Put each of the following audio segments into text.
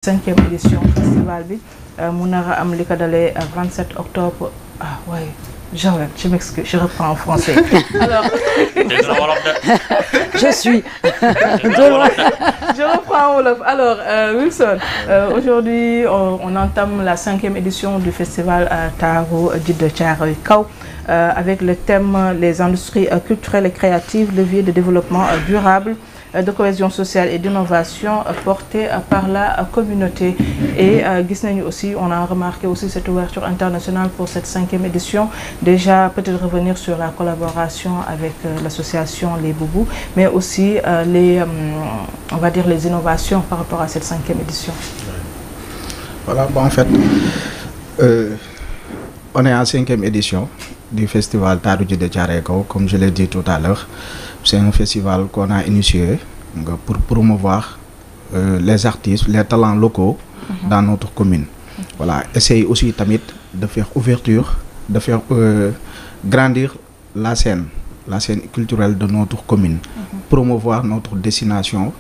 5e édition festival bi mu nar a am li ko dalee 27 octobre ouais Joël, je m'excuse, je reprends en français. Alors, je suis. Je reprends en wolof. Alors, Wilson, aujourd'hui, on entame la 5e édition du festival Taaru Djiddah Thiaroye Kaw avec le thème les industries culturelles et créatives, levier de développement durable, de cohésion sociale et d'innovation portée par la communauté. Et gis nañu aussi, on a remarqué aussi cette ouverture internationale pour cette 5e édition. Déjà, peut-être revenir sur la collaboration avec l'association Les Boubous, mais aussi on va dire les innovations par rapport à cette 5e édition. Voilà, bon, en fait, on est en 5e édition du festival Taaru Djiddah Thiaroye Kaw, comme je l'ai dit tout à l'heure. C'est un festival qu'on a initié pour promouvoir les artistes, les talents locaux dans notre commune. Voilà, essayer aussi tamit de faire ouverture, de faire grandir la scène culturelle de notre commune, promouvoir notre destination,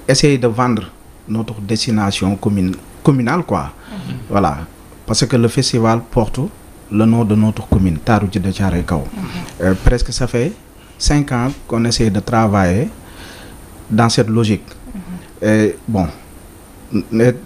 essayer de vendre notre destination communale quoi. Voilà, parce que le festival porte le nom de notre commune, Taaru Djiddah Thiaroye Kaw. Presque ça fait 5 ans qu'on essaie de travailler dans cette logique. Et bon,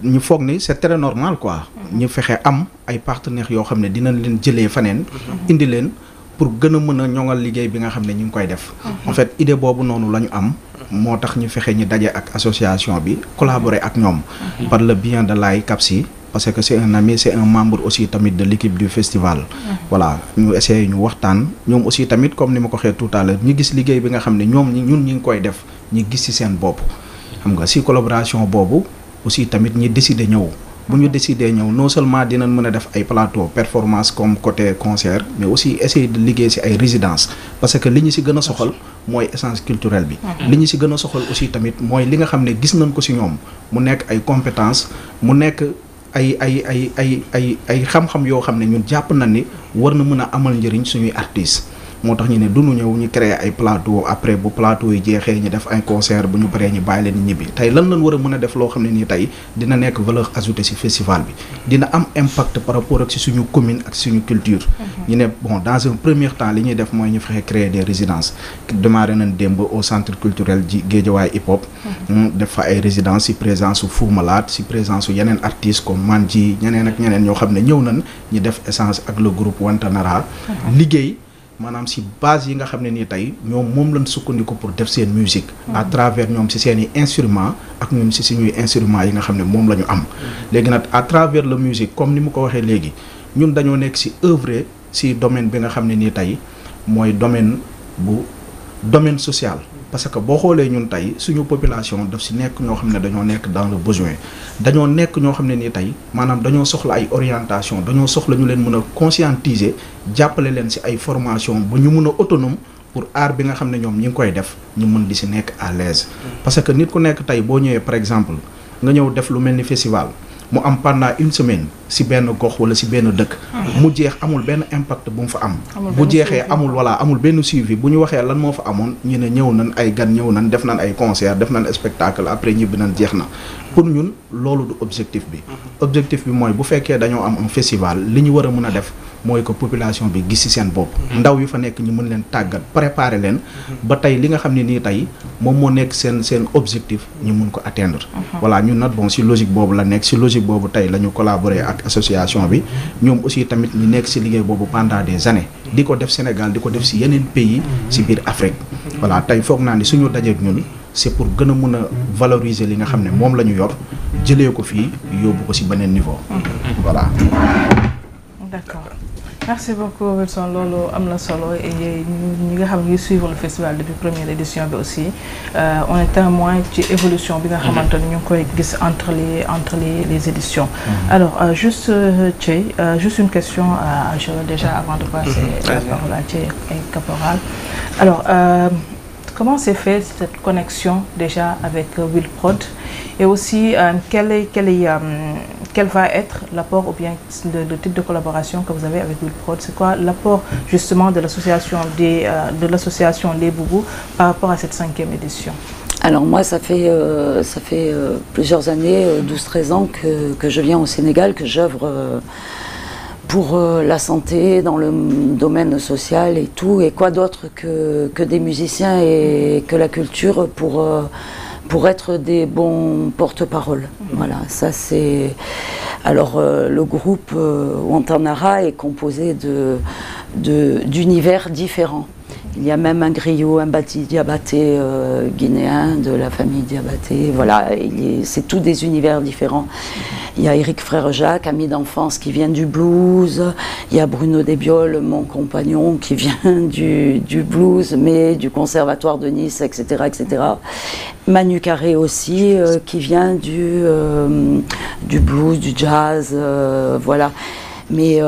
ñu foog ni c'est très normal quoi. ñu fexe am ay partenaires yoo xam ne dinañ leen jëlee faneen indi leen pour gën a mën a ñoŋal liggéey bi nga xam ne ñu ngi koy def. En fait idée boobu noonu la ñu am moo tax ñu fexe ñu daje ak association bi collaborer ak ñoom par le bien de Laye Kapsi, parce que c'est un ami, c'est un membre aussi tamit de l'équipe du festival. Voilà, ñu essayer ñu waxtaan ñoom aussi tamit comme ni ma ko waxee tout à l'heure ñu gis liggéey bi nga xam ne ñoom ñun ñu ngi koy def ñu gis ci seen bopp. xam nga ci collaboration boobu aussi tamit ñi décider ñëw bu ñu décider ñëw non seulement dinañ mën a def ay plateau performance comme côté concert, mais aussi essayer de liggéey ci ay résidences parce que li ñu ci gën a soxal mooy essence culturelle bi. li ñu ci gën a soxal aussi tamit mooy li nga xam ne gis nañ ko ci ñoom mu nekk ay compétences mu nekk ay xam-xam yoo xam ne ñun jàpp na ni war na mën a amal njëriñ suñuy artistes. moo tax ñu ne duñu ñëw ñu créer ay plateau après bu plateau yi jeexee ñu def ay concert bu ñu paree ñu bàyyi leen ñibbi tey lan lañ war a mën a def loo xam ne nii tey dina nekk valeur ajoutée ci festival bi dina am impact par rapport ak ci suñu commune ak suñu culture. ñu ne bon dans un premier temps li ñuy def mooy ñu fexe créer des résidences démarré nañ démb au centre culturel ji Guédiawaye hip hop. def fa ay résidences ci présence su Fou Malade ci présence su yeneen artistes comme Manji ñeneen ak ñeneen ñoo xam ne ñëw nañ ñu def essence ak le groupe Wantanara liggéey. maanaam ci base yi nga xam ne nii tey ñoom moom lañ sukkandiku pour def seen musique à travers ñoom ci seeni instruments ak ñun ci suñuy instruments yi nga xam ne moom la ñu am léegi nag à travers la musique comme ni mu ko waxee léegi ñun dañoo nekk ci œuvre ci domaine bi nga xam ne nii tey mooy domaine social parce que boo xoolee ñun tey suñu population daf ci nekk ñoo xam ne dañoo nekk dans le besoin dañoo nekk ñoo xam ne nii tey maanaam dañoo soxla ay orientation dañoo soxla ñu leen mën a conscientiser jàppale leen ci ay formation ba ñu mën a autonome pour art bi nga xam ne ñoom ñi ngi koy def ñu mën di ci nekk à l'aise parce que nit ku nekk tey boo ñëwee par exemple nga ñëw def lu mel ni festival mu am pendant une semaine ci benn gox wala ci benn dëkk mu jeex amul benn impact bu mu fa am bu jeexee amul benn suivi bu ñu waxee lan moo fa amoon ñu ne ñëw nañ ay gan ñëw nañ def nañ ay concert def nañ spectacle après ñibbi nañ jeex na pour ñun loolu du objectif bi objectif bi mooy bu fekkee dañoo am un festival li ñu war a mën a def mooy que population bi gis ci seen bopp ndaw yu fa nekk ñu mën leen tàggat préparer leen ba tey li nga xam ne nii tey moom moo nekk seen objectif ñu mun ko atteindre voilà ñun nag bon ci logique boobu la nekk ci logique boobu tey la ñu collaborer ak association bi ñoom aussi tamit ñu nekk ci liggéey boobu pendant des années di ko def Sénégal di ko def ci yeneen pays ci biir Afrique voilà tey foog naa ni suñu dajeek ñun c'est pour gën a mën a valoriser li nga xam ne moom la ñu yor jëlee ko fii yóbbu ko ci beneen niveau voilà. D'accord. Merci beaucoup Wilson loolu am na solo et ñi nga xam ne suivre le festival depuis première édition bi aussi on est témoin ci évolution bi nga xamante ni ñu ngi koy gis entre les éditions. Alors juste Thiey juste une question à Joël déjà avant de passer la parole à Thiey et Caporal. Alors comment s'est fait cette connexion déjà avec Will Prod et aussi quel va être l'apport ou bien le type de collaboration que vous avez avec Will Prod? C'est quoi l'apport justement de l'association Les Boubous par rapport à cette 5e édition? Alors moi, ça fait plusieurs années, 12-13 ans que je viens au Sénégal, que j'œuvre pour la santé, dans le domaine social et tout, et quoi d'autre que des musiciens et que la culture pour être des bons porte-parole. Voilà, ça c'est... Alors le groupe Wantanara est composé d'univers différents. Il y a même un griot, un bati diabaté guinéen de la famille Diabaté. Voilà, c'est tous des univers différents. Il y a Eric Frère Jacques, ami d'enfance, qui vient du blues. Il y a Bruno Desbiol, mon compagnon, qui vient du blues, mais du conservatoire de Nice, etc. etc. Manu Carré aussi, qui vient du blues, du jazz, voilà. Mais,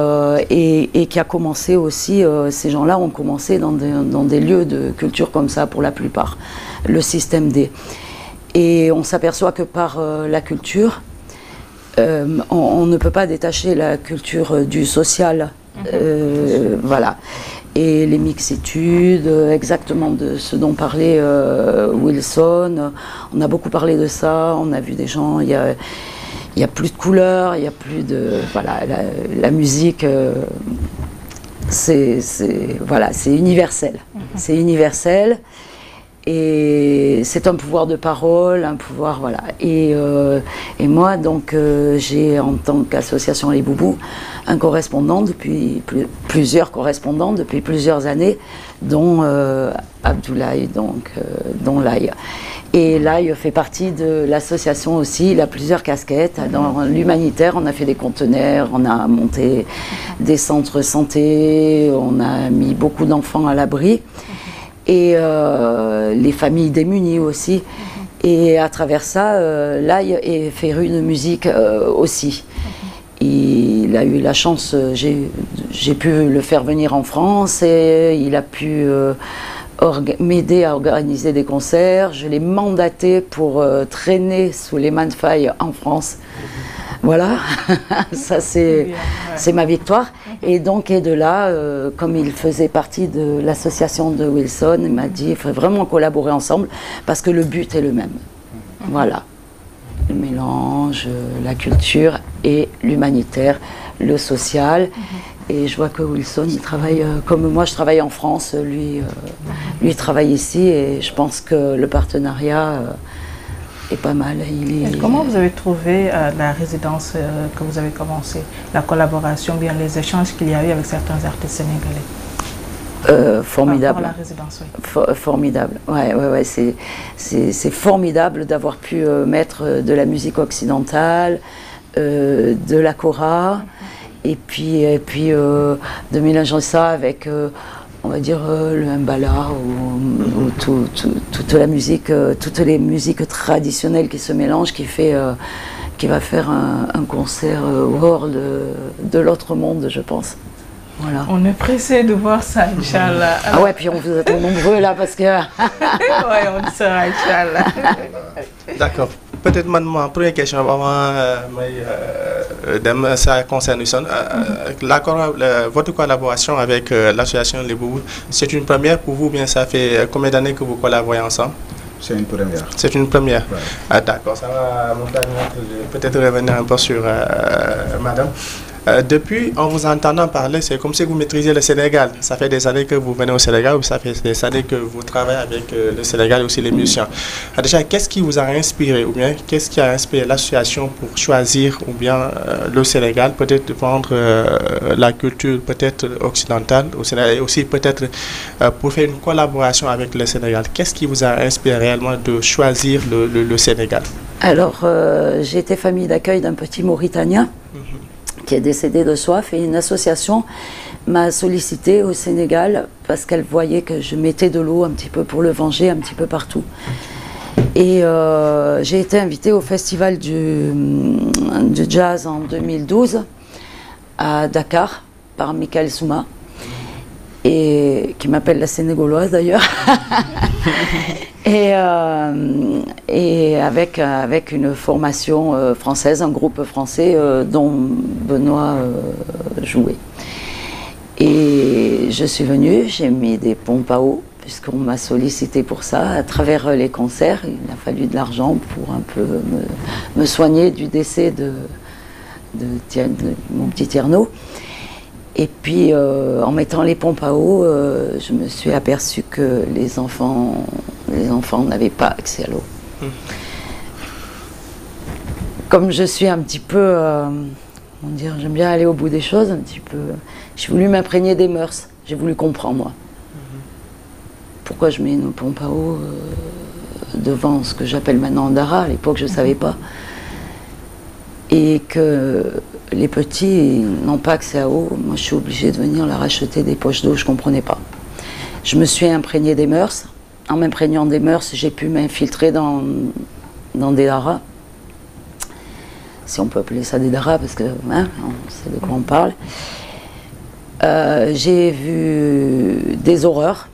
et qui a commencé aussi, ces gens-là ont commencé dans des lieux de culture comme ça pour la plupart, le système D. Et on s'aperçoit que par la culture, on ne peut pas détacher la culture du social, voilà. Et les mixitudes, exactement de ce dont parlait Wilson, on a beaucoup parlé de ça, on a vu des gens, il n'y a plus de couleurs, il n'y a plus de... Voilà, la musique, voilà, c'est universel. C'est universel et c'est un pouvoir de parole, un pouvoir... Voilà. Et moi, donc, j'ai en tant qu'association Les Boubous, un correspondant depuis... plusieurs correspondants depuis plusieurs années, dont Abdoulaye, donc, dont Laï. Et Laï fait partie de l'association aussi, il a plusieurs casquettes. Dans l'humanitaire, on a fait des conteneurs, on a monté des centres santé, on a mis beaucoup d'enfants à l'abri. Et les familles démunies aussi. Et à travers ça, Laï fait une musique aussi. Il a eu la chance, j'ai pu le faire venir en France et il a pu... m'aider à organiser des concerts. Je l'ai mandaté pour traîner sous les mains de faille en France. Voilà, ça c'est ma victoire. Et donc, et de là, comme il faisait partie de l'association de Wilson, il m'a dit il faut vraiment collaborer ensemble parce que le but est le même. Voilà, le mélange, la culture et l'humanitaire, le social. Et je vois que Wilson, il travaille comme moi, je travaille en France, lui travaille ici et je pense que le partenariat est pas mal. Comment vous avez trouvé la résidence que vous avez commencé, la collaboration, bien les échanges qu'il y a eu avec certains artistes sénégalais? Formidable. La résidence, oui. Formidable, ouais, c'est formidable d'avoir pu mettre de la musique occidentale, de la kora. Et puis de mélanger ça avec, on va dire, le mbala ou toute la musique, toutes les musiques traditionnelles qui se mélangent, qui va faire un concert hors de l'autre monde, je pense. Voilà. On est pressé de voir ça, Inch'Allah. Ah ouais, puis on vous attend nombreux là parce que... ouais, on sera, Inch'Allah. D'accord. Peut-être ma première question avant ça concerne Wilson. Votre collaboration avec l'association Les Boubous, c'est une première pour vous, bien ça fait combien d'années que vous collaborez ensemble? C'est une première. C'est une première. Ouais. Ah, d'accord, ça va me permettre de peut-être revenir un peu sur madame. Depuis, en vous entendant parler, c'est comme si vous maîtrisiez le Sénégal. Ça fait des années que vous venez au Sénégal, ou ça fait des années que vous travaillez avec le Sénégal et aussi les musiciens. Déjà, qu'est-ce qui vous a inspiré, ou bien qu'est-ce qui a inspiré l'association pour choisir, ou bien le Sénégal, peut-être vendre la culture peut-être occidentale au Sénégal, et aussi peut-être pour faire une collaboration avec le Sénégal. Qu'est-ce qui vous a inspiré réellement de choisir le Sénégal? Alors, j'ai été famille d'accueil d'un petit Mauritanien. Qui est décédé de soif, et une association m'a sollicité au Sénégal parce qu'elle voyait que je mettais de l'eau un petit peu pour le venger un petit peu partout. Et j'ai été invitée au festival du jazz en 2012 à Dakar par Michael Souma, et qui m'appelle la Sénégaloise d'ailleurs. Et avec une formation française, un groupe français dont Benoît jouait. Et je suis venue, j'ai mis des pompes à eau, puisqu'on m'a sollicité pour ça. À travers les concerts, il a fallu de l'argent pour un peu me soigner du décès de mon petit Tierno. Et puis, en mettant les pompes à eau, je me suis aperçue que les enfants n'avaient pas accès à l'eau. Comme je suis un petit peu, j'aime bien aller au bout des choses, un petit peu, j'ai voulu m'imprégner des mœurs, j'ai voulu comprendre, moi. Pourquoi je mets une pompe à eau devant ce que j'appelle maintenant Dara, à l'époque je ne savais pas. Et que les petits n'ont pas accès à l'eau, moi je suis obligée de venir leur acheter des poches d'eau, je ne comprenais pas. Je me suis imprégnée des mœurs. En m'imprégnant des mœurs, j'ai pu m'infiltrer dans des daras. Si on peut appeler ça des daras, parce que on sait de quoi on parle. J'ai vu des horreurs.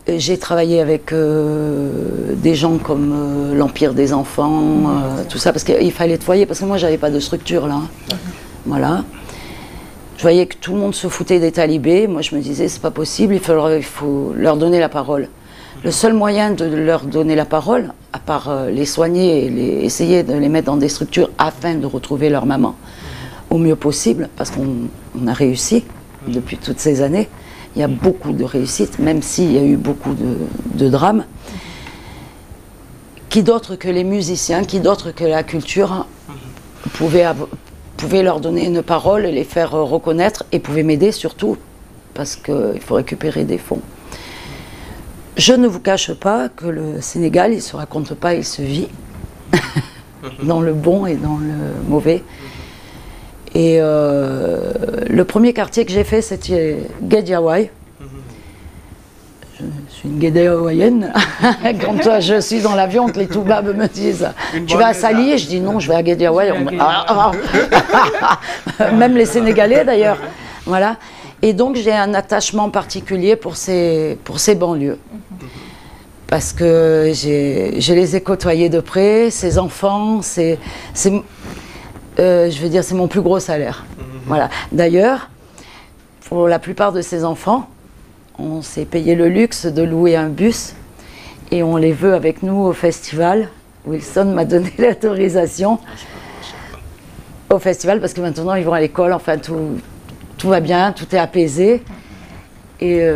J'ai travaillé avec des gens comme l'Empire des enfants, tout ça, parce qu'il fallait nettoyer, parce que moi j'avais pas de structure là. Voilà. Je voyais que tout le monde se foutait des talibés. Moi je me disais c'est pas possible, il faut leur donner la parole. Le seul moyen de leur donner la parole, à part les soigner et essayer de les mettre dans des structures afin de retrouver leur maman au mieux possible, parce qu'on a réussi depuis toutes ces années. Il y a beaucoup de réussites, même s'il y a eu beaucoup de drames. Qui d'autre que les musiciens, qui d'autre que la culture pouvait leur donner une parole, les faire reconnaître et pouvait m'aider surtout, parce qu'il faut récupérer des fonds. Je ne vous cache pas que le Sénégal, il ne se raconte pas, il se vit, dans le bon et dans le mauvais. Et le premier quartier que j'ai fait, c'était Guédiawaye. Je suis une Guédiawayienne. Quand je suis dans l'avion, que les Toubabs me disent « Tu vas à Sali ?» Je dis « Non, je vais à Guédiawaye. » Même les Sénégalais, d'ailleurs. Voilà. Et donc, j'ai un attachement particulier pour ces banlieues. Parce que je les ai côtoyés de près, ces enfants, je veux dire, c'est mon plus gros salaire. Voilà. D'ailleurs, pour la plupart de ces enfants, on s'est payé le luxe de louer un bus et on les veut avec nous au festival. Wilson m'a donné l'autorisation au festival parce que maintenant ils vont à l'école, enfin tout va bien, tout est apaisé. Et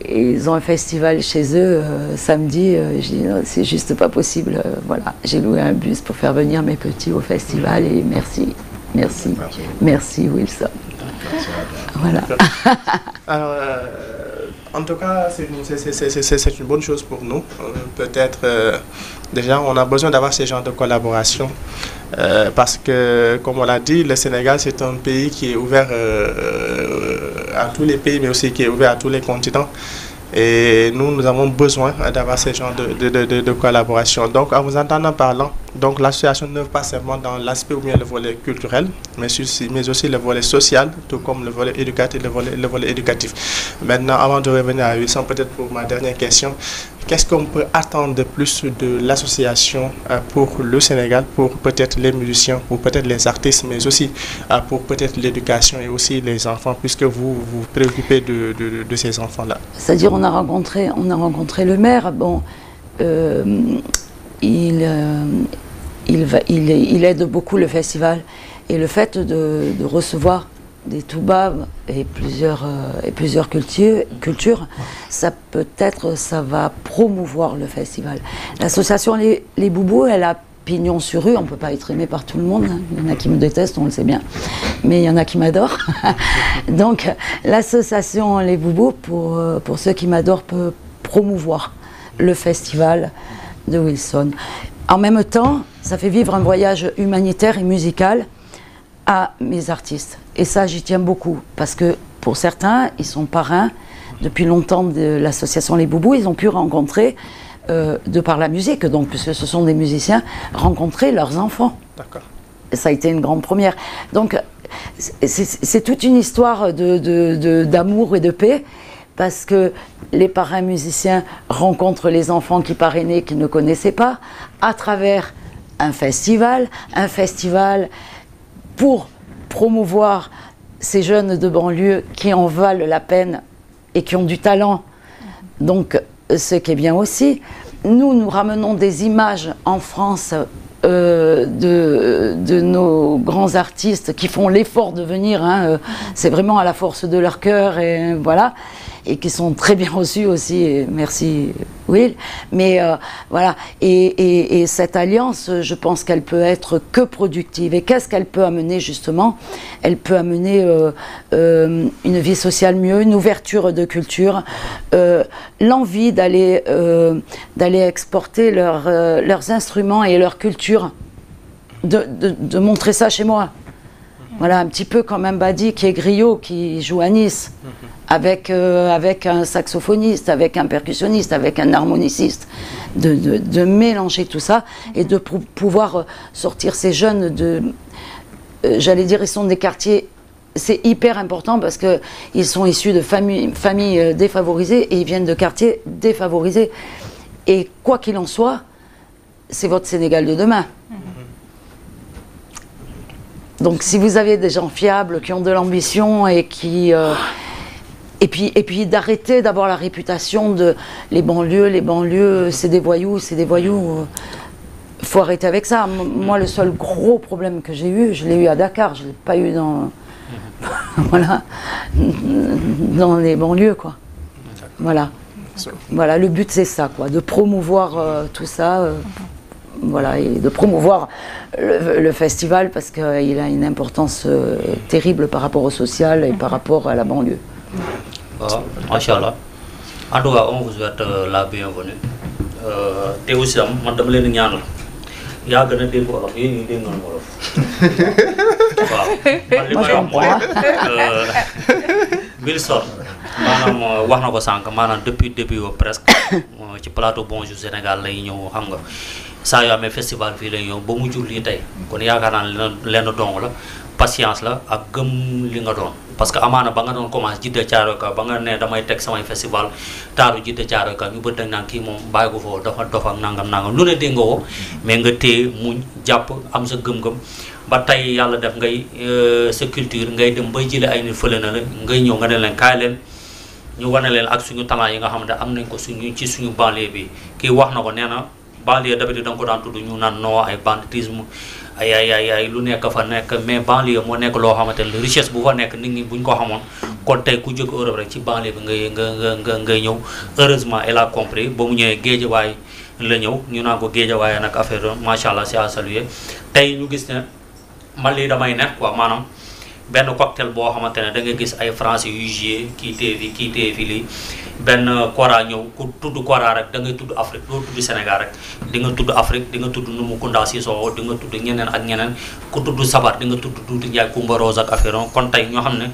ils ont un festival chez eux samedi. Je dis c'est juste pas possible. Voilà, j'ai loué un bus pour faire venir mes petits au festival et merci Wilson. Voilà. Alors, en tout cas, c'est une bonne chose pour nous. Peut-être, déjà, on a besoin d'avoir ces genres de collaboration. Parce que, comme on l'a dit, le Sénégal, c'est un pays qui est ouvert à tous les pays, mais aussi qui est ouvert à tous les continents. Et nous avons besoin d'avoir ce genre de collaboration. Donc, en vous entendant parlant, donc l'association ne pas seulement dans l'aspect ou bien le volet culturel, mais aussi le volet social, tout comme le volet éducatif, le volet éducatif. Maintenant, avant de revenir à Wilson, peut-être pour ma dernière question, qu'est-ce qu'on peut attendre de plus de l'association pour le Sénégal, pour peut-être les musiciens, pour peut-être les artistes, mais aussi pour peut-être l'éducation et aussi les enfants, puisque vous vous préoccupez de ces enfants-là? C'est-à-dire, on a rencontré le maire. Bon, il aide beaucoup le festival. Et le fait de recevoir des Toubabs et plusieurs cultures, ça va promouvoir le festival. L'association Les Boubous, elle a pignon sur rue, on ne peut pas être aimé par tout le monde, hein. Il y en a qui me détestent, on le sait bien, mais il y en a qui m'adorent. Donc l'association Les Boubous, pour ceux qui m'adorent, peut promouvoir le festival de Wilson. En même temps, ça fait vivre un voyage humanitaire et musical à mes artistes. Et ça, j'y tiens beaucoup, parce que pour certains, ils sont parrains depuis longtemps de l'association Les Boubous, ils ont pu rencontrer, de par la musique, donc, puisque ce sont des musiciens, rencontrer leurs enfants. D'accord. Ça a été une grande première. Donc, c'est toute une histoire d'amour et de paix, parce que les parrains musiciens rencontrent les enfants qui parrainaient, qu'ils ne connaissaient pas, à travers un festival pour promouvoir ces jeunes de banlieue qui en valent la peine et qui ont du talent, Donc, ce qui est bien aussi, nous ramenons des images en France de nos grands artistes qui font l'effort de venir, hein, c'est vraiment à la force de leur cœur, et voilà, et qui sont très bien reçus aussi, et merci Will, mais voilà, et cette alliance, je pense qu'elle peut être que productive. Et qu'est-ce qu'elle peut amener justement? Elle peut amener une vie sociale mieux, une ouverture de culture, l'envie d'aller exporter leurs instruments et leur culture, de montrer ça chez moi. Voilà, un petit peu comme un Badi qui est griot, qui joue à Nice, avec un saxophoniste, avec un percussionniste, avec un harmoniciste, de mélanger tout ça et de pouvoir sortir ces jeunes j'allais dire, ils sont des quartiers, c'est hyper important parce qu'ils sont issus de familles défavorisées et ils viennent de quartiers défavorisés. Et quoi qu'il en soit, c'est votre Sénégal de demain. Donc si vous avez des gens fiables, qui ont de l'ambition et qui... et puis d'arrêter d'avoir la réputation de les banlieues, c'est des voyous, faut arrêter avec ça. Moi, le seul gros problème que j'ai eu, je l'ai eu à Dakar, je ne l'ai pas eu dans... voilà, dans les banlieues, quoi. Voilà. Voilà, le but c'est ça, quoi, de promouvoir tout ça. Voilà, et de promouvoir le festival parce qu'il a une importance terrible par rapport au social et par rapport à la banlieue. Machallah. En tout cas, on vous souhaite la bienvenue. Et aussi, madame leen ñaanal yaa gën a dégg wolof yéen ñi dégg noonu wolof. waaw man li may wax mooy Wilson maanaam wax na ko sànq maanaam depuis début presque ci plateau Bonjour Sénégal lay ñëw xam nga saa yoo amee festival fii lay ñëw ba mu jur lii tey kon yaakaar naa ne lenn dong la patience la ak gëm li nga doon parce que amaana ba nga doon commencé Jidda Caaroy Kaw ba nga ne damay teg samay festival taaru Jidda Caaroy Kaw ñu bëri dañ naan kii moom bàyyi ko foofu dafa dof ak nangam lu ne dégg nga ko mais nga téye muñ jàpp am sa gëm-gëm ba tey yàlla def ngay sa culture ngay dem bay jëlee ay nit fële na la ngay ñëw nga ne leen kaay leen ñu wane leen ak suñu talent yi nga xam ne am nañ ko ci suñu banlieue bi kii wax na ko nee na banlieue d'habitude da nga ko daan tudd ñu naan non ay banditisme ay lu nekk fa nekk mais banlieue moo nekk loo xamante ne richesse bu fa nekk nit ñi buñ ko xamoon kon tey ku jóg Europe rek ci banlieue bi ngay ñëw heureusement elle a compris ba mu ñëwee Géejawaay la ñëw ñu naan ko Géejawaay nag affaire macha allah c'est à saluer tey ñu gis ne man lii damay nekk quoi maanaam benn cocktail boo xamante ne da nga gis ay français yu joué kii tee fi lii benn kora ñëw ku tudd kora rek da ngay tudd Afrique doo tudd Sénégal rek di nga tudd Afrique di nga tudd Numukunda Sissoko di nga tudd ñeneen ak ñeneen ku tudd sabar di nga tudd Tuuti Njaay Kumba Rose ak affaire kon tey ñoo xam ne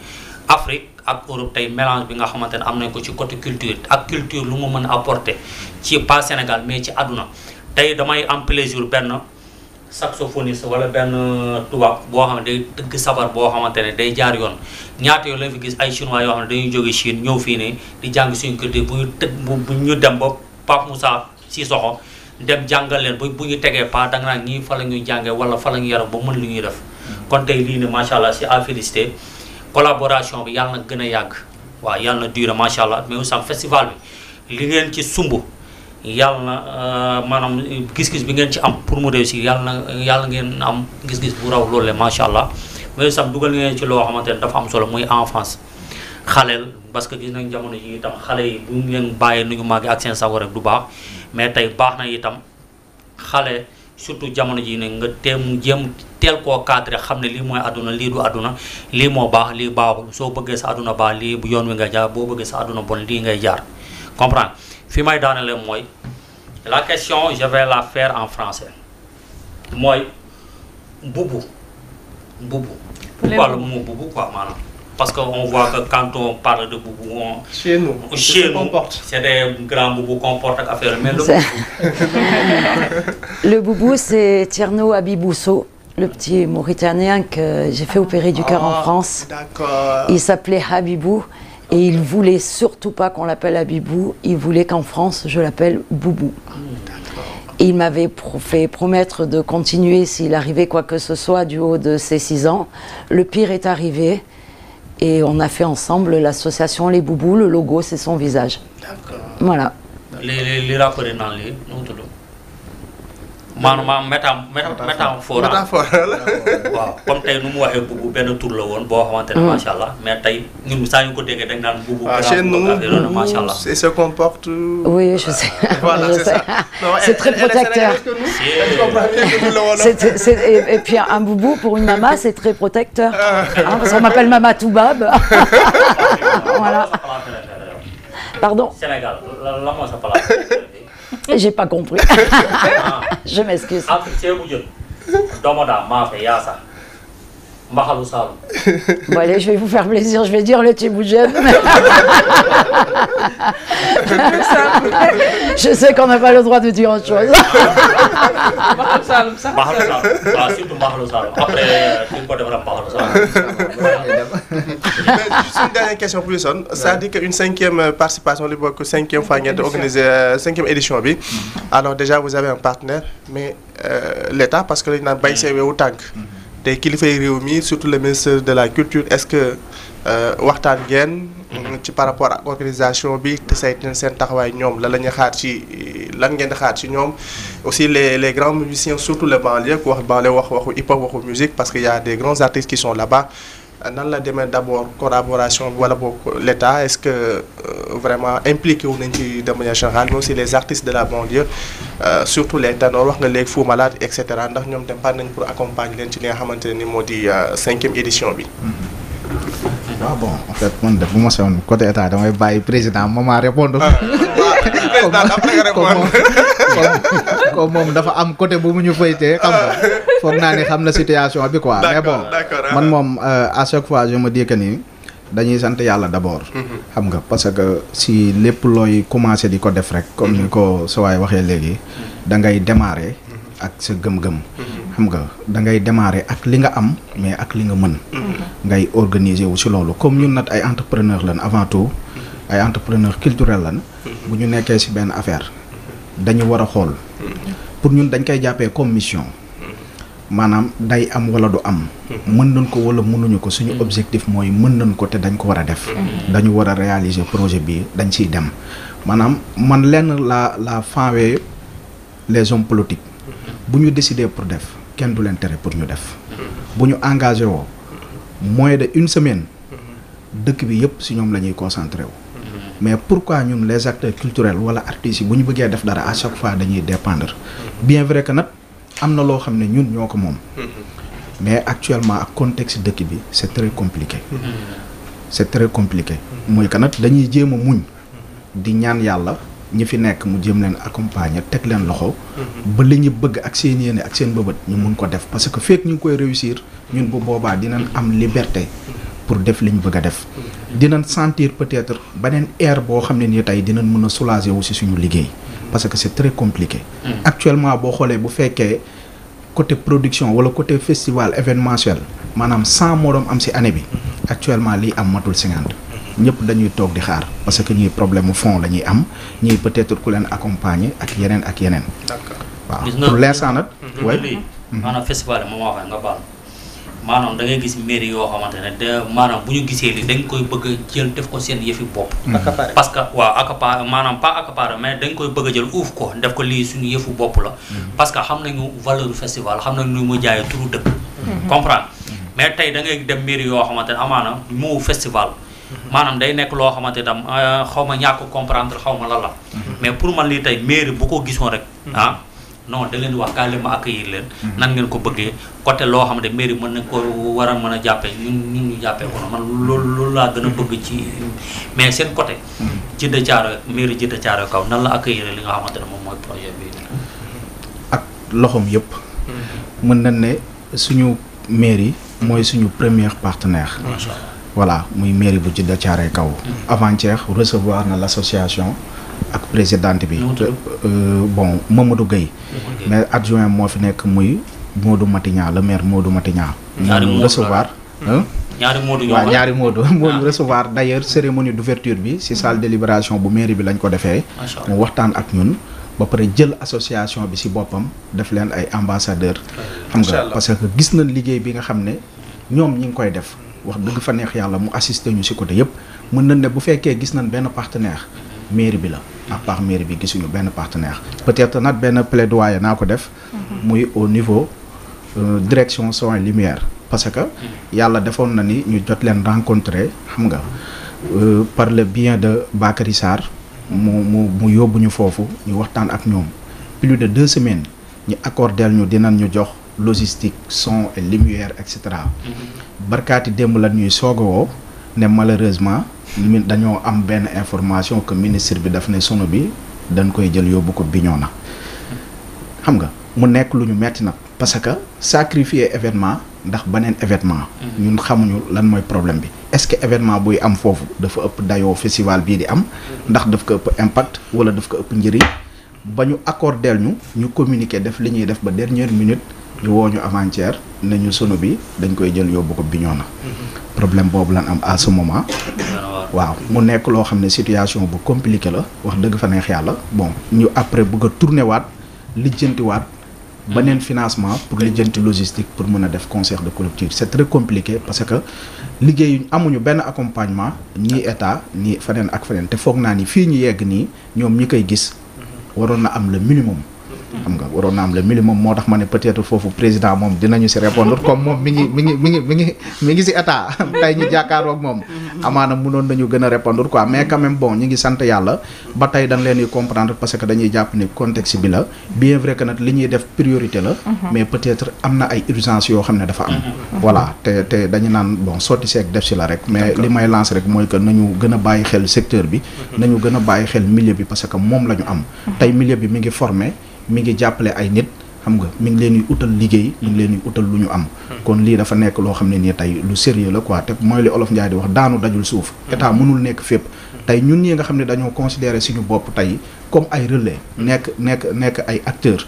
Afrique ak Europe tey mélange bi nga xamante ne am nañ ko ci côté culture ak culture lu mu mën a apporter ci pas Sénégal mais ci àdduna tey damay am plaisir benn saxophoniste wala benn tubaab boo xam ne day tëgg sabar boo xamante ne day jaar yoon ñaata yoon lañ fi gis ay chinois yoo xam ne dañuy jóge Chine ñëw fii nii di jàng suñu culture bu ñu dem ba Pape Moussa Sissoko dem jàngal leen bu ñu tegee pas da nga naan ñii fa la ñuy jàngee wala fa la ñu yaram ba mën lu ñuy def kon tey lii ne macha allah c'est à féliciter collaboration bi yàlla na gën a yàgg waaw yàlla na durer macha allah mais aussi festival bi li ngeen ci sumb yàlla na maanaam gis-gis bi ngeen ci am pour mu réussir yàlla ngeen am gis-gis bu raw loolu macha allah mais sam dugal ngeen ci loo xamante ne dafa am solo muy enfance xaleel parce que gis nañ jamono ji itam xale yi bu ñu leen bàyyee nu ñu màggee ak seen sago rek du baax mais tey baax na itam xale surtout jamono ji ne nga jéem teel koo cadré xam ne lii mooy àdduna lii du àdduna lii moo baax lii baaxul soo bëggee sa àdduna baax lii bu yoon wi nga jaar boo bëggee sa àdduna bon lii ngay jaar comprendre fi may daanale mooy la question je vais la faire en français mooy boubou pourquoi le mot boubou quoi maanaam parce que on voit que quand on parle de boubou chez nous c'est des grands boubous qu'on porte ak affaire mais le boubou c'est Thierno Habibousso, le petit Mauritanien que j'ai fait opérer du cœur en France. D'accord. Il s'appelait Habibou. Et il voulait surtout pas qu'on l'appelle Habibou, il voulait qu'en France, je l'appelle Boubou. Et il m'avait fait promettre de continuer s'il arrivait quoi que ce soit du haut de ses 6 ans. Le pire est arrivé. Et on a fait ensemble l'association Les Boubous, le logo c'est son visage. D'accord. Voilà. Les rappeurs dans les non tout maanaam métaphore waaw comme tey nu mu waxee buubu benn tur la woon boo xamante ne macha allah mais tey ñun saa ñu ko déggee dañ naan buubu. chez nous macha allah. il se comporte. Oui, je sais. Voilà, je sais. C'est très protecteur. Et puis un boubou pour une maman, c'est très protecteur. Hein, parce qu'on m'appelle Mama Toubab. Voilà. Pardon? Sénégal, la moo sa palaas. J'ai pas compris. Je m'excuse. Entre ceebu jën domoda maafe yaasa mbaxalu Saalum. Bon allez, je vais vous faire plaisir, je vais dire le tchéboudjen. Je sais qu'on n'a pas le droit de dire autre chose. Mbaxalu Saalum sax. Mbaxalu Saalum waaw surtout mbaxalu Saalum après tu ko defal mbaxalu Saalum. Mais juste une dernière question plus sonne, c'est-à-dire qu'une 5e participation, le 5e fois organisé 5e édition bi. Alors déjà vous avez un partenaire, mais l'État parce que il a baissé au tank. Des kilifa réew mi surtout le ministre de la culture, est-ce que waxtaan ngeen ci par rapport à organisation bi te saytu seen taxawaay ñoom la ñu xaar ci lan ngeen di xaar ci ñoom aussi les grands musiciens surtout le banlieue ku wax banlieue wax waxu hip hop waxu musique parce qu'il y a des grands artistes qui sont là-bas. Nan la demee d'abord collaboration wala boog l'État est-ce que vraiment impliqué wu nañ ci de manière générale mais aussi les artistes de la banlieue surtout les ténors wax nga léegi Fou Malade et cetera ndax ñoom dem par nañ pour accompagner leen ci li nga xamante ne ni moo di 5e édition bi. waaw bon en fait man de bu ma sewoon côté état damay bàyyi président maman répondre. comme moom dafa am côté bu mu ñu faytee xam nga foog naa ni xam na situation bi quoi. mais bon man moom à chaque fois je me dis que ni dañuy sant yàlla d'abord. xam nga parce que si lépp looy commencer di ko def rek. comme ni ko sa waay waxee léegi da ngay démarrer ak sa gëm-gëm. xam nga da ngay démarrer ak li nga am mais ak li nga mën. ngay organiser wu si loolu comme ñun nag ay entrepreneur lan avant tout ay entrepreneur culturel lan bu ñu nekkee si benn affaire dañu war a xool pour ñun dañ koy jàppee comme mission maanaam day am wala du am mën nañ ko wala mënuñu ko suñu objectif mooy mën nañ ko te dañ ko war a def dañu war a réaliser projet bi dañ siy dem maanaam man lenn la fanwee les hommes politiques bu ñu décider pour def kenn du leen tere pour ñu def bu ñu engagé woo moins de une semaine dëkk bi yëpp si ñoom la ñuy concentré wu mais pourquoi ñun les acteurs culturels wala artistes yi bu ñu bëggee def dara à chaque fois dañuy dépendre bien vrai que nag am na loo xam ne ñun ñoo ko moom mais actuellement ak contexte dëkk bi c'est très compliqué mooy que nag dañuy jéem a muñ di ñaan yàlla ñi fi nekk mu jéem leen accompagner teg leen loxo ba li ñu bëgg ak seen yéene ak seen bëbët ñu mun ko def parce que fekk ñu ngi koy réussir ñun bu boobaa dinañ am liberté pour def li ñu bëgg a def dinañ sentir peut-être beneen air boo xam ne nii tey dinañ mën a soulager wu si suñu liggéey parce que c'est très compliqué actuellement boo xoolee bu fekkee côté production wala côté festival événementiel maanaam 100 moo doon am si année bi actuellement lii am matul 50 ñëpp dañuy toog di xaar parce que ñuy problème mu fond la ñuy am ñuy peut-être ku leen accompagner ak yeneen ak yeneen. D'accord. waaw pour l'instant nag. oui maanaam festival yi moom moo xam nga baal maanaam da ngay gis mairie yoo xamante ne de maanaam bu ñu gisee li dañ koy bëgg a jël def ko seen yëfi bopp. parce que waaw accaparé maanaam pas accaparé mais dañ koy bëgg a jël uuf ko def ko lii suñu yëfu bopp la. parce que xam nañu valeur festival xam nañu nu muy jaayee turu dëkk. comprendre mais tey da ngay dem mairie yoo xamante ne amaana moo festival. maanaam day nekk loo xamante tam xaw ma ñàkk comprendre xaw ma lan la mais pour man lii tey mairie bu ko gisoon rek non da leen di wax kaay leen ma accueillir leen nan ngeen ko bëggee côté loo xam ne mairie mën nañ ko war a mën a jàppee ñun ñu jàppee ko man loolu laa gën a bëgg ci mais seen côté Djiddah Thiaroye mairie Djiddah Thiaroye Kaw nan la accueillir li nga xamante ne moom mooy projet bi ak loxoom yëpp mën nañ ne suñu mairie mooy suñu premier partenaire voilà muy mairie bu Djiddah Thiaroye Kaw avant-hier recevoir na l'association ak présidente bi bon Mamadou Gueye mais adjoint moo fi nekk muy Modou Matignan le maire Modou Matignan ñu recevoir ñaari Modou recevoir d'ailleurs cérémonie d'ouverture bi ci salle délibération bu mairie bi lañ ko defee mu waxtaan ak ñun ba pare jël association bi ci boppam def leen ay ambassadeur xam nga parce que gis nañ liggéey bi nga xam ne ñoom ñi ngi koy def wax dëgg fa neex yàlla mu assister ñu ci côté yëpp mën nañ ne bu fekkee gis nañ benn partenaire mairie bi la à part mairie bi gisuñu benn partenaire peut-être nag benn plaidoyer naa ko def muy au niveau direction son et lumière parce que yàlla defoon na ni ñu jot leen rencontrer xam nga par le bien de Bakary Sarr mu yóbbu ñu foofu ñu waxtaan ak ñoom plus de 2 semaines ñu accordeel ñu dinañ ñu jox logistique son et lumière et cetera barkaati démb la ñuy soogawoo ne malheureusement dañoo am benn information que ministre bi daf ne sono bi dañ koy jël yóbbu ko Bignona xam nga mu nekk lu ñu metti nag parce que sacrifier événement ndax beneen événement ñun xamuñu lan mooy problème bi est-ce que événement buy am foofu dafa ëpp dayoo festival bii di am ndax daf ko ëpp impact wala daf ko ëpp njëriñ ba ñu accordeel ñu communiquer def li ñuy def ba dernière minute ñu woo ñu avant-hier ne ñu sono bi dañ koy jël yóbbu ko Bignona problème boobu lan am à ce moment waaw mu nekk loo xam ne situation bu compliqué la wax dëgg fa neex yàlla bon ñu après bëgg a tourner waat lijjantiwaat beneen financement pour lijjanti logistique pour mën a def concert de clôture c'est très compliqué parce que liggéey amuñu benn accompagnement nii état nii feneen ak feneen te foog naa ni fii ñu yegg nii ñoom ñi koy gis waroon na am le minimum xam nga waroon na am le minimum moo tax ma ne peut-être foofu président moom dinañu ci répondre comme moom mi ngi ci état tey ñu jàkkaaroo ak moom amaana mënoon nañu gën a répondre quoi mais quand même bon ñi ngi sant yàlla ba tey dañ leen di comprendre parce que dañuy jàpp ni contexte bi la bien vrai que nag li ñuy def priorité la mais peut-être am na ay urgence yoo xam ne dafa am voilà te dañu naan bon sotti seeg def ci la rek mais li may lancer rek mooy que nañu gën a bàyyi xel secteur bi nañu gën a bàyyi xel milieu bi parce que moom la ñu am tey milieu bi mi ngi formé mi ngi jàppale ay nit xam nga mi ngi leen di utal liggéey mi ngi leen di utal lu ñu am kon lii dafa nekk loo xam ne nii tey lu sérieux la quoi te mooy li Olof Njaay di wax daanu dajul suuf état mënul nekk fépp tey ñun ñi nga xam ne dañoo considérer suñu bopp tey comme ay relais nekk ay acteurs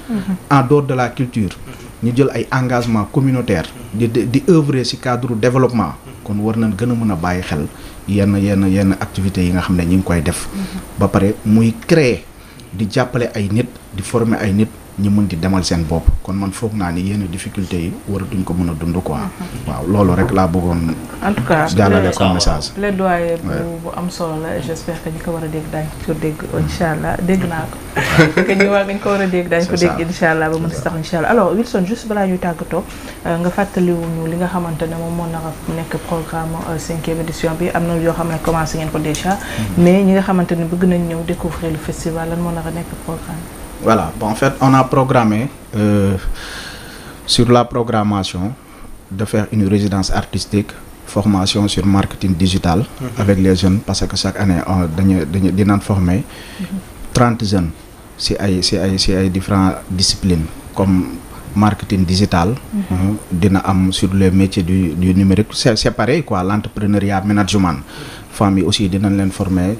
en dehors de la culture ñu jël ay engagement communautaire di œuvrer ci cadre développement kon war nañ gën a mën a bàyyi xel yenn activités yi nga xam ne ñi ngi koy def ba pare muy créer di jàppale ay nit di former ay nit ñu mën di demal seen bopp kon man foog naa ni yenn difficultés yi waratuñ ko mën a dund quoi waaw loolu rek laa bëggoon en tout cas jàllale comme message plaidoyer bu am solo la j'espère que ñi ko war a dégg daañu ko dégg incha allah dégg naa ko que ñu waa ñu ko war a dégg daañu ko dégg incha allah ba mën si tax incha allah alors Wilson juste balaa ñuy tàggatoo nga fàttaliwuñu li nga xamante ne moom moo nar a nekk programme 5e édition bi am na yoo xam ne commencé ngeen ko déjà mais ñi nga xamante ne bëgg nañ ñëw découvrir le festival lan moo nar a nekk programme. Voilà, bon, en fait, on a programmé sur la programmation de faire une résidence artistique, formation sur marketing digital avec les jeunes, parce que chaque année, on a formé 30 jeunes si ay différentes disciplines, comme marketing digital, dina am sur les métiers du numérique. C'est pareil, quoi, l'entrepreneuriat, management. Famille aussi, dina leen former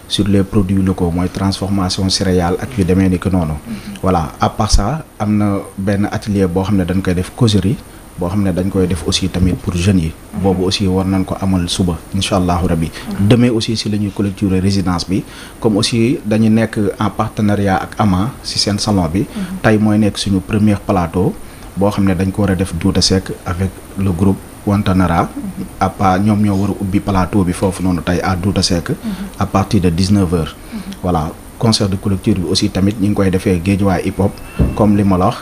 sur les produits locaux mooy transformation céréales ak yu demee ni que noonu voilà à part ça am na benn atelier boo xam ne dañ koy def causerie boo xam ne dañ koy def aussi tamit pour jeunes yi boobu aussi war nañ ko amal suba incha allahu rabbi demain aussi si la ñuy clôturer résidence bi comme aussi dañu nekk en partenariat ak AMA si seen salon bi tey mooy nekk suñu premier plateau boo xam ne dañ ko war a def Douta Seck avec le groupe Wantanara à part ñoom ñoo war a ubbi plateau bi foofu noonu tey à Douta Seck à partir de 19h voilà concert de clôture bi aussi tamit ñi ngi koy defee Guédiawaye hip hop comme li ma la wax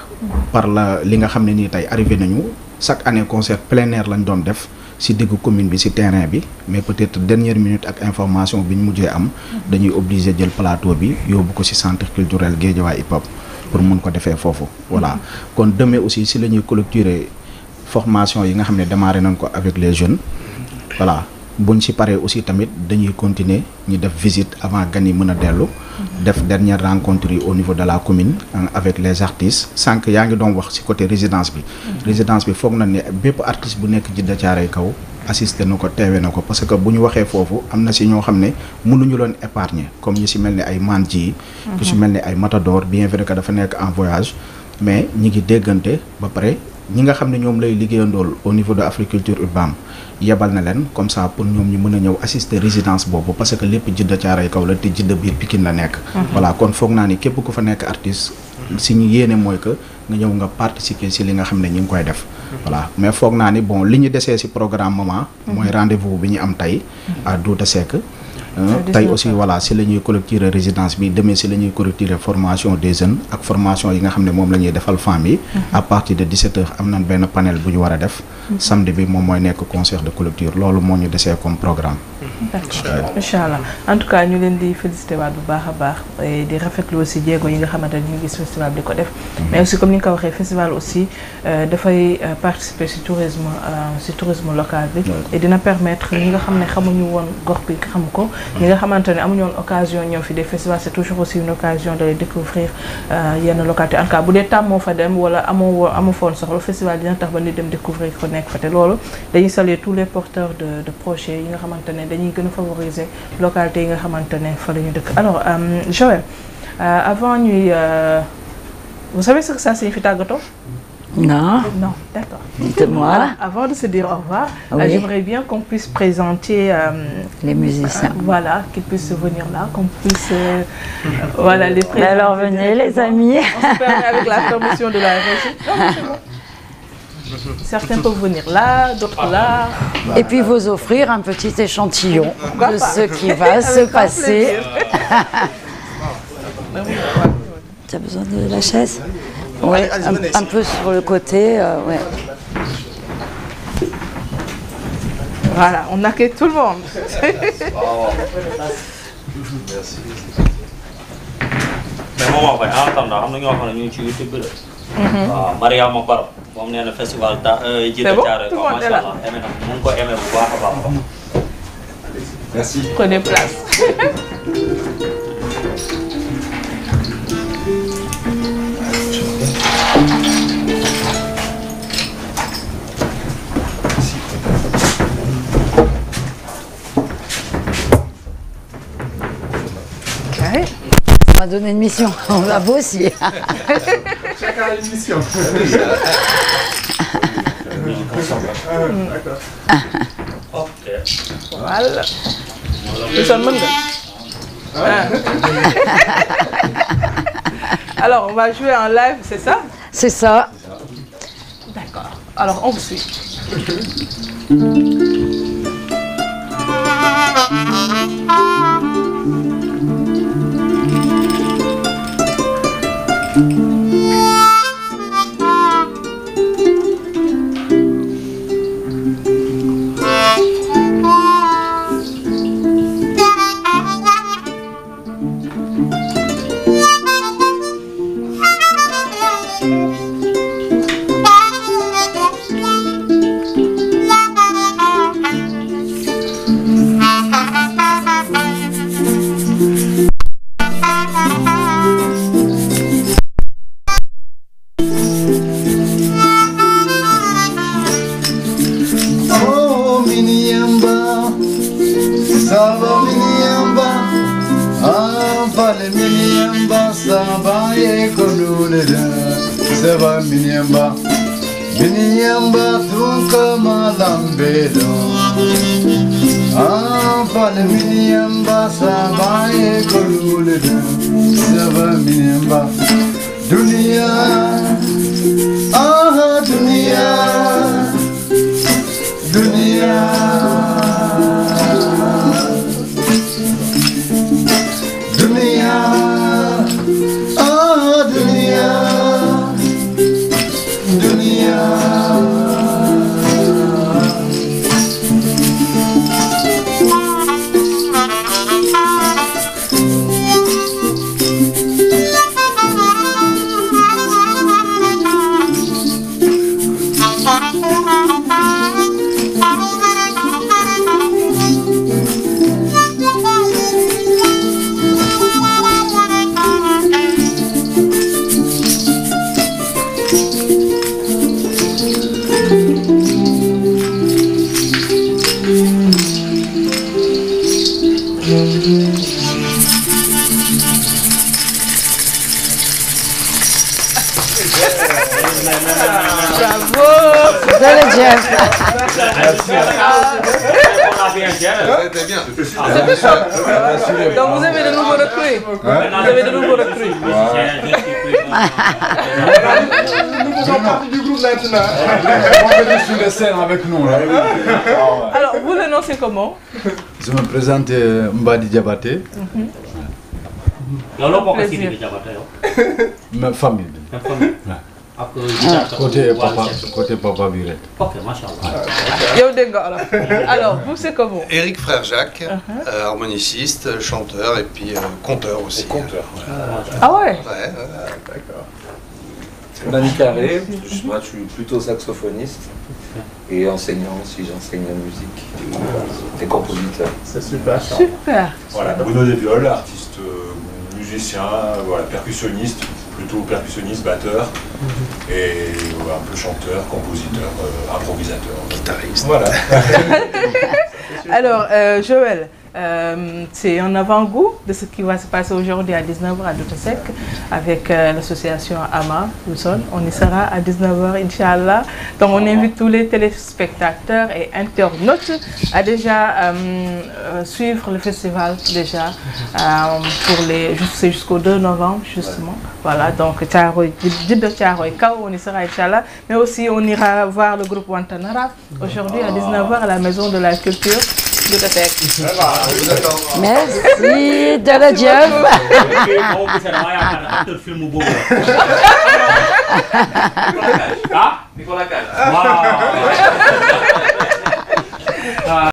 par la li nga xam ne nii tey arrivé nañu chaque année concert plein air lañ doon def ci diggu commune bi ci terrain bi mais peut-être dernière minute ak information bi ñu mujjee am dañuy obligé jël plateau bi yóbbu ko ci centre culturel Guédiawaye hip hop pour mun ko defee foofu voilà kon demain aussi ci la ñuy clôturer formation yi nga xam ne démarré nañ ko avec les jeunes voilà buñ ci paree aussi tamit dañuy continuer ñu def visite avant gan yi mën a dellu def dernière rencontre yi au niveau de la commune avec les artistes sànq yaa ngi doon wax ci côté résidence bi foog na ne bépp artiste bu nekk Djiddah Thiaroye Kaw assisté na ko teewe na ko parce que bu ñu waxee foofu am na ci ñoo xam ne mënuñu loon épargner comme ñu ci mel ni ay Manji ku ci mel ni ay Matador bien vrai que dafa nekk en voyage mais ñi ngi déggante ba pare ñi nga xam ne ñoom lay liggéeyandool au niveau de Africulture urbaine yebal na leen comme ça pour ñoom ñu mën a ñëw assister résidence boobu parce que lépp Djiddah Thiaroye Kaw la te Djiddah biir Pikine la nekk voilà kon foog naa ni képp ku fa nekk artiste si ñu yéene mooy que nga ñëw nga participer si li nga xam ne ñi ngi koy def voilà mais foog naa ni bon li ñu desee ci programme moment mooy rendez-vous bi ñu am tey à Douta Seck tey aussi voilà si la ñuy clôturer résidence bi demee si la ñuy clôturer formation des jeunes ak formation yi nga xam ne moom la ñuy defal femmes yi à partir de 17h am nañ benn panel bu ñu war a def samedi bi moom mooy nekk concert de clôture loolu moo ñu desee comme programme. d'accord incha allah en tout cas ñu leen di félicité waat bu baax a baax di rafetlu aussi jéego yi nga xamante ne ñu ngi gis festival bi di ko def mais aussi comme ni nga ko waxee festival aussi dafay participer si tourisme local bi et dina permettre ñi nga xam ne xamuñu woon gox bi xam ko ñi nga xamante ne amuñu woon occasion ñëw fi des festivals c'est toujours aussi une occasion de découvrir yenn localité en tout cas bu dee tàmmoo fa dem wala amu foon soxla festival dina tax ba nit dem découvrir ko nekk fa te loolu dañuy saluer tous les porteurs de projets yi nga xamante ne dañuy gën a favoriser localité yi nga xamante ne fa la ñu dëkk alors Joël avant ñuy vous savez ce que ça signifie tàggatoo? Non. Non, d'accord. Dites-moi. Alors, avant de se dire au revoir, oui. J'aimerais bien qu'on puisse présenter les musiciens. Voilà, qu'ils puissent venir là, qu'on puisse voilà, les présenter. Alors venez les amis. On se permet avec la permission de la régie. Non, c'est bon. Certains peuvent venir là, d'autres là. Et puis vous offrir un petit échantillon de ce qui va se passer. Tu as besoin de la chaise? Oui, un peu sur le côté, ouais. Voilà, on accueille tout le monde. Merci. Mais maman Faye en attendant xam na ñoo xam ne ñu ngi ci YouTube bi la. waaw Mariama Baro moom nee na festival Djiddah Thiaroye Kaw macha allah aimé na mu ngi ko aimé bu baax a baax. Merci. Prenez place. On m'a donné une mission, on va vous aussi. Chacun a une mission. Ok. Voilà. Personne mën nga. Alors, on va jouer en live, c'est ça? C'est ça. D'accord. Alors, on vous suit. Miniamba trunca malambedo Fale miniamba sabaye koluleda Saba miniamba Dunia dunia Dunia Dunia dunia Dunia Désolé Jeff. C'était bien. C'était top. Donc vous avez de nouveaux recrues. Vous avez de nouveaux recrues. Nous faisons partie du groupe. tout maintenant. On va venir sur la scène avec nous. Là. Alors, vous le nom c'est comment? Je me présente Mbadi Diabaté. yow loo bokk si Plaisir. di Diabaté yow. Même famille. même famille. ak Côté papa bi rek. ok macha allah. Yow dégg nga olof. Alors, vous c'est comment? Éric Frère Jacques, harmoniciste, chanteur et puis conteur aussi. Conteur. Ah ouais? Ouais, Manu Carré, moi je suis plutôt saxophoniste et enseignant aussi, j'enseigne la musique et compositeur. C'est super. Super. Voilà, Bruno Desvioles, artiste musicien, voilà, percussionniste, plutôt percussionniste, batteur, et un peu chanteur, compositeur, improvisateur. guitariste. Voilà. Alors, Joël, c'est un avant-goût de ce qui va se passer aujourd'hui à 19h à Douta-Sec avec l'association AMA, Wilson. On y sera à 19h, Inch'Allah. Donc, on invite tous les téléspectateurs et internautes à déjà suivre le festival déjà c'est jusqu'au 2 novembre, justement. Voilà, donc, Djidda Thiaroye Kao, on y sera, Inch'Allah. Mais aussi, on ira voir le groupe Wantanara aujourd'hui à 19h à la Maison de la Culture. Merci de la job. moom gisee damaa yaakaar ne acteur film boobu la. ah. Nicolas Cage. waaw.